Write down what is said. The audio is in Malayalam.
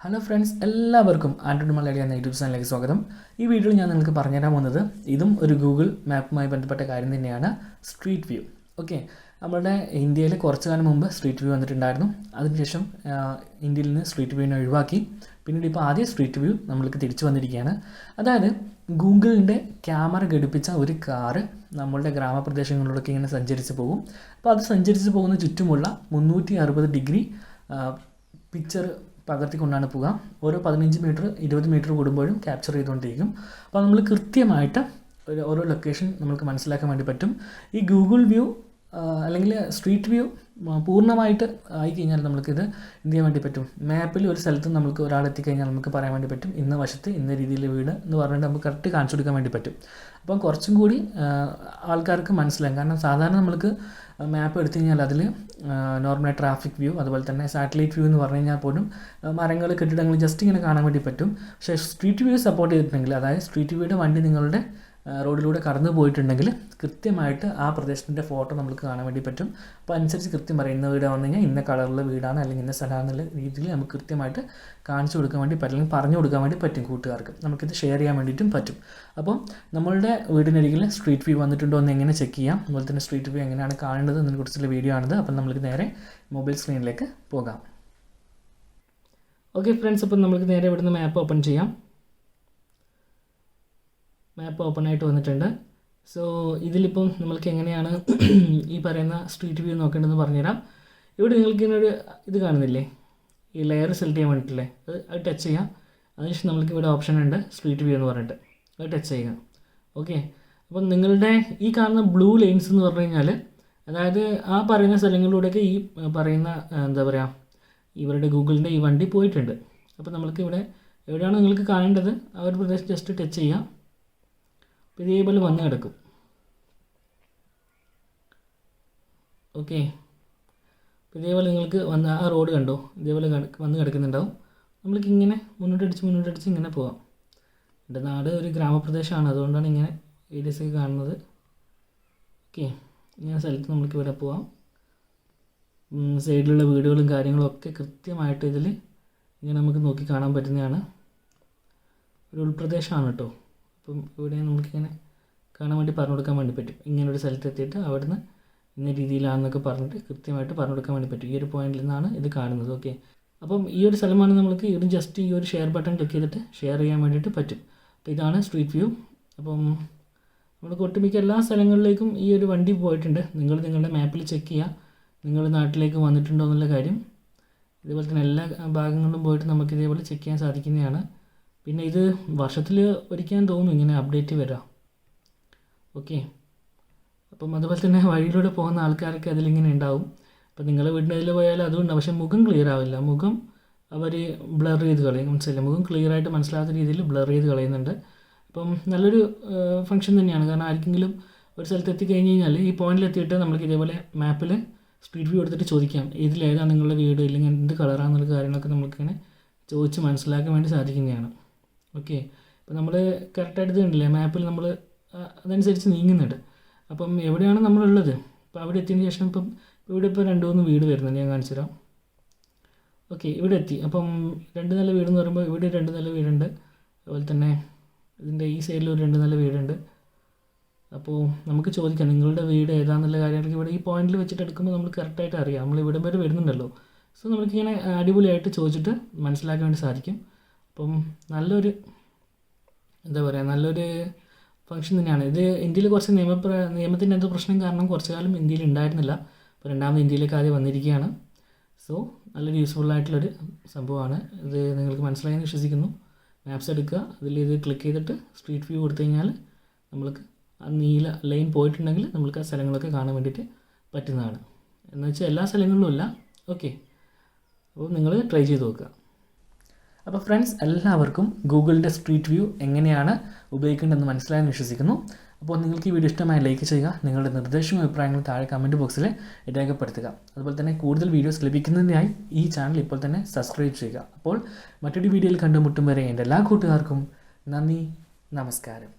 ഹലോ ഫ്രണ്ട്സ്, എല്ലാവർക്കും ആൻഡ്രോയിഡ് മലയാളി എന്ന യൂട്യൂബ് ചാനലിലേക്ക് സ്വാഗതം. ഈ വീഡിയോയിൽ ഞാൻ നിങ്ങൾക്ക് പറഞ്ഞുതരാൻ പോകുന്നത് ഇതും ഒരു ഗൂഗിൾ മാപ്പുമായി ബന്ധപ്പെട്ട കാര്യം തന്നെയാണ്, സ്ട്രീറ്റ് വ്യൂ. ഓക്കെ, നമ്മുടെ ഇന്ത്യയിൽ കുറച്ചു കാലം മുമ്പ് സ്ട്രീറ്റ് വ്യൂ വന്നിട്ടുണ്ടായിരുന്നു. അതിനുശേഷം ഇന്ത്യയിൽ നിന്ന് സ്ട്രീറ്റ് വ്യൂവിനെ ഒഴിവാക്കി. പിന്നീട് ഇപ്പോൾ ആദ്യം സ്ട്രീറ്റ് വ്യൂ നമ്മൾക്ക് തിരിച്ചു വന്നിരിക്കുകയാണ്. അതായത് ഗൂഗിളിൻ്റെ ക്യാമറ ഘടിപ്പിച്ച ഒരു കാറ് നമ്മളുടെ ഗ്രാമപ്രദേശങ്ങളിലൂടെയൊക്കെ ഇങ്ങനെ സഞ്ചരിച്ച് പോകും. അപ്പോൾ അത് സഞ്ചരിച്ച് പോകുന്ന ചുറ്റുമുള്ള 360 ഡിഗ്രി പിക്ചർ പകർത്തിക്കൊണ്ടാണ് പോവുക. ഓരോ 15 മീറ്റർ 20 മീറ്റർ കൂടുമ്പോഴും ക്യാപ്ചർ ചെയ്തുകൊണ്ടിരിക്കും. അപ്പോൾ നമ്മൾ കൃത്യമായിട്ട് ഓരോ ലൊക്കേഷൻ നമുക്ക് മനസ്സിലാക്കാൻ വേണ്ടി പറ്റും. ഈ ഗൂഗിൾ വ്യൂ അല്ലെങ്കിൽ സ്ട്രീറ്റ് വ്യൂ പൂർണ്ണമായിട്ട് ആയിക്കഴിഞ്ഞാൽ നമുക്കിത് എന്ത് ചെയ്യാൻ വേണ്ടി പറ്റും, മാപ്പിൽ ഒരു സ്ഥലത്ത് നമുക്ക് ഒരാൾ എത്തിക്കഴിഞ്ഞാൽ നമുക്ക് പറയാൻ വേണ്ടി പറ്റും ഇന്ന വശത്ത് ഇന്ന രീതിയിലെ വീട് എന്ന് പറഞ്ഞിട്ട് നമുക്ക് കറക്റ്റ് കാണിച്ചു കൊടുക്കാൻ വേണ്ടി പറ്റും. അപ്പം കുറച്ചും കൂടി ആൾക്കാർക്ക് മനസ്സിലാകും. കാരണം സാധാരണ നമ്മൾക്ക് മാപ്പ് എടുത്തു കഴിഞ്ഞാൽ അതിൽ നോർമലായി ട്രാഫിക് വ്യൂ, അതുപോലെ തന്നെ സാറ്റലൈറ്റ് വ്യൂ എന്ന് പറഞ്ഞു കഴിഞ്ഞാൽ പോലും മരങ്ങൾ, കെട്ടിടങ്ങൾ ജസ്റ്റ് ഇങ്ങനെ കാണാൻ വേണ്ടി പറ്റും. പക്ഷേ സ്ട്രീറ്റ് വ്യൂ സപ്പോർട്ട് ചെയ്തിട്ടുണ്ടെങ്കിൽ, അതായത് സ്ട്രീറ്റ് വ്യൂയുടെ വണ്ടി നിങ്ങളുടെ റോഡിലൂടെ കടന്നു പോയിട്ടുണ്ടെങ്കിൽ കൃത്യമായിട്ട് ആ പ്രദേശത്തിൻ്റെ ഫോട്ടോ നമുക്ക് കാണാൻ വേണ്ടി പറ്റും. അപ്പോൾ അനുസരിച്ച് കൃത്യം പറയും ഇന്ന വീട് വന്നു കഴിഞ്ഞാൽ ഇന്ന കളറിലെ വീടാണ് അല്ലെങ്കിൽ ഇന്ന സ്ഥലമാണെന്നുള്ള രീതിയിൽ നമുക്ക് കൃത്യമായിട്ട് കാണിച്ചു കൊടുക്കാൻ വേണ്ടി പറ്റും, അല്ലെങ്കിൽ പറഞ്ഞു കൊടുക്കാൻ വേണ്ടി പറ്റും കൂട്ടുകാർക്ക്. നമുക്കിത് ഷെയർ ചെയ്യാൻ വേണ്ടിയിട്ടും പറ്റും. അപ്പം നമ്മളുടെ വീടിനരികിൽ സ്ട്രീറ്റ് വ്യൂ വന്നിട്ടുണ്ടോ എന്ന് എങ്ങനെ ചെക്ക് ചെയ്യാം, അതുപോലെ തന്നെ സ്ട്രീറ്റ് വ്യൂ എങ്ങനെയാണ് കാണേണ്ടത് എന്നതിനെക്കുറിച്ചുള്ള വീഡിയോ ആണിത്. അപ്പം നമുക്ക് നേരെ മൊബൈൽ സ്ക്രീനിലേക്ക് പോകാം. ഓക്കെ ഫ്രണ്ട്സ്, അപ്പം നമുക്ക് നേരെ ഇവിടുന്ന് മാപ്പ് ഓപ്പൺ ചെയ്യാം. മാപ്പ് ഓപ്പൺ ആയിട്ട് വന്നിട്ടുണ്ട്. സോ ഇതിലിപ്പം നമ്മൾക്ക് എങ്ങനെയാണ് ഈ പറയുന്ന സ്ട്രീറ്റ് വ്യൂ നോക്കേണ്ടതെന്ന് പറഞ്ഞുതരാം. ഇവിടെ നിങ്ങൾക്ക് ഇങ്ങനൊരു ഇത് കാണുന്നില്ലേ, ഈ ലെയർ സെലക്ട് ചെയ്യാൻ വേണ്ടിയിട്ടില്ലേ, അത് ടച്ച് ചെയ്യാം. അതിനുശേഷം നമ്മൾക്ക് ഇവിടെ ഓപ്ഷൻ ഉണ്ട് സ്ട്രീറ്റ് വ്യൂ എന്ന് പറഞ്ഞിട്ട്, അത് ടച്ച് ചെയ്യുക. ഓക്കെ, അപ്പം നിങ്ങളുടെ ഈ കാണുന്ന ബ്ലൂ ലൈൻസ് എന്ന് പറഞ്ഞു കഴിഞ്ഞാൽ, അതായത് ആ പറയുന്ന സ്ഥലങ്ങളിലൂടെയൊക്കെ ഈ പറയുന്ന എന്താ പറയുക, ഇവരുടെ ഗൂഗിളിൻ്റെ ഈ വണ്ടി പോയിട്ടുണ്ട്. അപ്പോൾ നമ്മൾക്ക് ഇവിടെ എവിടെയാണ് നിങ്ങൾക്ക് കാണേണ്ടത് ആ ഒരു പ്രദേശം ജസ്റ്റ് ടച്ച് ചെയ്യാം. ഇതേപോലെ വന്ന് കിടക്കും. ഓക്കെ, ഇതേപോലെ നിങ്ങൾക്ക് വന്ന് ആ റോഡ് കണ്ടോ, ഇതേപോലെ വന്ന് കിടക്കുന്നുണ്ടാവും. നമ്മൾക്ക് ഇങ്ങനെ മുന്നോട്ടടിച്ച് ഇങ്ങനെ പോകാം. എൻ്റെ നാട് ഒരു ഗ്രാമപ്രദേശമാണ്, അതുകൊണ്ടാണ് ഇങ്ങനെ ഏരിയസൊക്കെ കാണുന്നത്. ഓക്കെ, ഇങ്ങനെ സ്ഥലത്ത് നമ്മൾക്ക് ഇവിടെ പോകാം. സൈഡിലുള്ള വീടുകളും കാര്യങ്ങളും ഒക്കെ കൃത്യമായിട്ട് ഇതിൽ ഇങ്ങനെ നമുക്ക് നോക്കി കാണാൻ പറ്റുന്നതാണ്. ഒരു ഉൾപ്രദേശമാണ് കേട്ടോ. അപ്പം ഇവിടെ നമുക്കിങ്ങനെ കാണാൻ വേണ്ടി പറഞ്ഞു കൊടുക്കാൻ വേണ്ടി പറ്റും. ഇങ്ങനൊരു സ്ഥലത്ത് എത്തിയിട്ട് അവിടുന്ന് ഇന്ന രീതിയിലാണെന്നൊക്കെ പറഞ്ഞിട്ട് കൃത്യമായിട്ട് പറഞ്ഞു കൊടുക്കാൻ വേണ്ടി പറ്റും. ഈ ഒരു പോയിന്റിൽ നിന്നാണ് ഇത് കാണുന്നത്. ഓക്കെ, അപ്പം ഈ ഒരു സ്ഥലമാണ് നമ്മൾക്ക് ഇവിടെ ജസ്റ്റ് ഈ ഒരു ഷെയർ ബട്ടൺ ക്ലിക്ക് ചെയ്തിട്ട് ഷെയർ ചെയ്യാൻ വേണ്ടിയിട്ട് പറ്റും. അപ്പോൾ ഇതാണ് സ്ട്രീറ്റ് വ്യൂ. അപ്പം നമുക്ക് ഒട്ടുമിക്ക എല്ലാ സ്ഥലങ്ങളിലേക്കും ഈ ഒരു വണ്ടി പോയിട്ടുണ്ട്. നിങ്ങളുടെ മാപ്പിൽ ചെക്ക് ചെയ്യുക നിങ്ങളുടെ നാട്ടിലേക്ക് വന്നിട്ടുണ്ടോ എന്നുള്ള കാര്യം. ഇതുപോലെ തന്നെ എല്ലാ ഭാഗങ്ങളിലും പോയിട്ട് നമുക്ക് ഇതേപോലെ ചെക്ക് ചെയ്യാൻ സാധിക്കുന്നതാണ്. പിന്നെ ഇത് വർഷത്തിൽ ഒരിക്കൽ തോന്നും ഇങ്ങനെ അപ്ഡേറ്റ് വരാം. ഓക്കെ, അപ്പം അതുപോലെ തന്നെ വഴിയിലൂടെ പോകുന്ന ആൾക്കാരൊക്കെ അതിലിങ്ങനെ ഉണ്ടാവും. അപ്പം നിങ്ങളുടെ വീടിൻ്റെ അതിൽ പോയാൽ അതുകൊണ്ട്, പക്ഷേ മുഖം ക്ലിയർ ആവില്ല. മുഖം അവർ ബ്ലർ ചെയ്ത് കളയും, മനസ്സിലായില്ല. മുഖം ക്ലിയർ ആയിട്ട് മനസ്സിലാത്ത രീതിയിൽ ബ്ലർ ചെയ്ത് കളയുന്നുണ്ട്. അപ്പം നല്ലൊരു ഫംഗ്ഷൻ തന്നെയാണ്. കാരണം ആർക്കെങ്കിലും ഒരു സ്ഥലത്ത് എത്തിക്കഴിഞ്ഞ് കഴിഞ്ഞാൽ ഈ പോയിന്റിൽ എത്തിയിട്ട് നമ്മൾക്ക് ഇതേപോലെ മാപ്പിൽ സ്ട്രീറ്റ് വ്യൂ എടുത്തിട്ട് ചോദിക്കാം ഇതിലേതാണ് നിങ്ങളുടെ വീട്, ഇല്ലെങ്കിൽ എന്ത് കളറാണെന്നുള്ള കാര്യങ്ങളൊക്കെ നമുക്കിങ്ങനെ ചോദിച്ച് മനസ്സിലാക്കാൻ വേണ്ടി സാധിക്കുന്നതാണ്. ഓക്കെ, ഇപ്പോൾ നമ്മൾ കറക്റ്റായിട്ട് ഇത് കണ്ടില്ലേ, മാപ്പിൽ നമ്മൾ അതനുസരിച്ച് നീങ്ങുന്നുണ്ട്. അപ്പം എവിടെയാണ് നമ്മളുള്ളത്, അപ്പോൾ അവിടെ എത്തിയതിന് ശേഷം ഇപ്പം ഇവിടെ ഇപ്പോൾ 2-3 വീട് വരുന്നുണ്ട്, ഞാൻ കാണിച്ചു തരാം. ഓക്കെ, ഇവിടെ എത്തി. അപ്പം 2 നില വീടെന്ന് പറയുമ്പോൾ ഇവിടെ 2 നില വീടുണ്ട്. അതുപോലെ തന്നെ ഇതിൻ്റെ ഈ സൈഡിൽ ഒരു 2 നില വീടുണ്ട്. അപ്പോൾ നമുക്ക് ചോദിക്കാം നിങ്ങളുടെ വീട് ഏതാണെന്നുള്ള കാര്യങ്ങളൊക്കെ ഇവിടെ ഈ പോയിന്റിൽ വെച്ചിട്ട് എടുക്കുമ്പോൾ നമുക്ക് കറക്റ്റായിട്ട് അറിയാം നമ്മൾ ഇവിടെ വരെ വരുന്നുണ്ടല്ലോ. സോ നമുക്കിങ്ങനെ അടിപൊളിയായിട്ട് ചോദിച്ചിട്ട് മനസ്സിലാക്കാൻ വേണ്ടി സാധിക്കും. അപ്പം നല്ലൊരു എന്താ പറയുക, നല്ലൊരു ഫംഗ്ഷൻ തന്നെയാണ് ഇത്. ഇന്ത്യയിൽ കുറച്ച് നിയമത്തിൻ്റെ എന്തോ പ്രശ്നം കാരണം കുറച്ച് കാലം ഇന്ത്യയിൽ ഉണ്ടായിരുന്നില്ല. അപ്പോൾ രണ്ടാമത് ഇന്ത്യയിലേക്ക് ആദ്യം വന്നിരിക്കുകയാണ്. സോ നല്ലൊരു യൂസ്ഫുള്ളായിട്ടുള്ളൊരു സംഭവമാണ് ഇത്. നിങ്ങൾക്ക് മനസ്സിലായെന്ന് വിശ്വസിക്കുന്നു. മാപ്സ് എടുക്കുക, അതിൽ ഇത് ക്ലിക്ക് ചെയ്തിട്ട് സ്ട്രീറ്റ് വ്യൂ കൊടുത്തു കഴിഞ്ഞാൽ നമ്മൾക്ക് ആ നീല ലൈൻ പോയിട്ടുണ്ടെങ്കിൽ നമുക്ക് ആ സ്ഥലങ്ങളൊക്കെ കാണാൻ വേണ്ടിയിട്ട് പറ്റുന്നതാണ്. എന്ന് വെച്ചാൽ എല്ലാ സ്ഥലങ്ങളിലും അല്ല. ഓക്കെ, അപ്പോൾ നിങ്ങൾ ട്രൈ ചെയ്ത് നോക്കുക. അപ്പോൾ ഫ്രണ്ട്സ്, എല്ലാവർക്കും ഗൂഗിളിൻ്റെ സ്ട്രീറ്റ് വ്യൂ എങ്ങനെയാണ് ഉപയോഗിക്കേണ്ടതെന്ന് മനസ്സിലായെന്ന് വിശ്വസിക്കുന്നു. അപ്പോൾ നിങ്ങൾക്ക് ഈ വീഡിയോ ഇഷ്ടമായി ലൈക്ക് ചെയ്യുക, നിങ്ങളുടെ നിർദ്ദേശവും അഭിപ്രായങ്ങളും താഴെ കമൻറ്റ് ബോക്സിൽ രേഖപ്പെടുത്തുക. അതുപോലെ തന്നെ കൂടുതൽ വീഡിയോസ് ലഭിക്കുന്നതിനായി ഈ ചാനൽ ഇപ്പോൾ തന്നെ സബ്സ്ക്രൈബ് ചെയ്യുക. അപ്പോൾ മറ്റൊരു വീഡിയോയിൽ കണ്ടുമുട്ടും വരെ എൻ്റെ എല്ലാ കൂട്ടുകാർക്കും നന്ദി, നമസ്കാരം.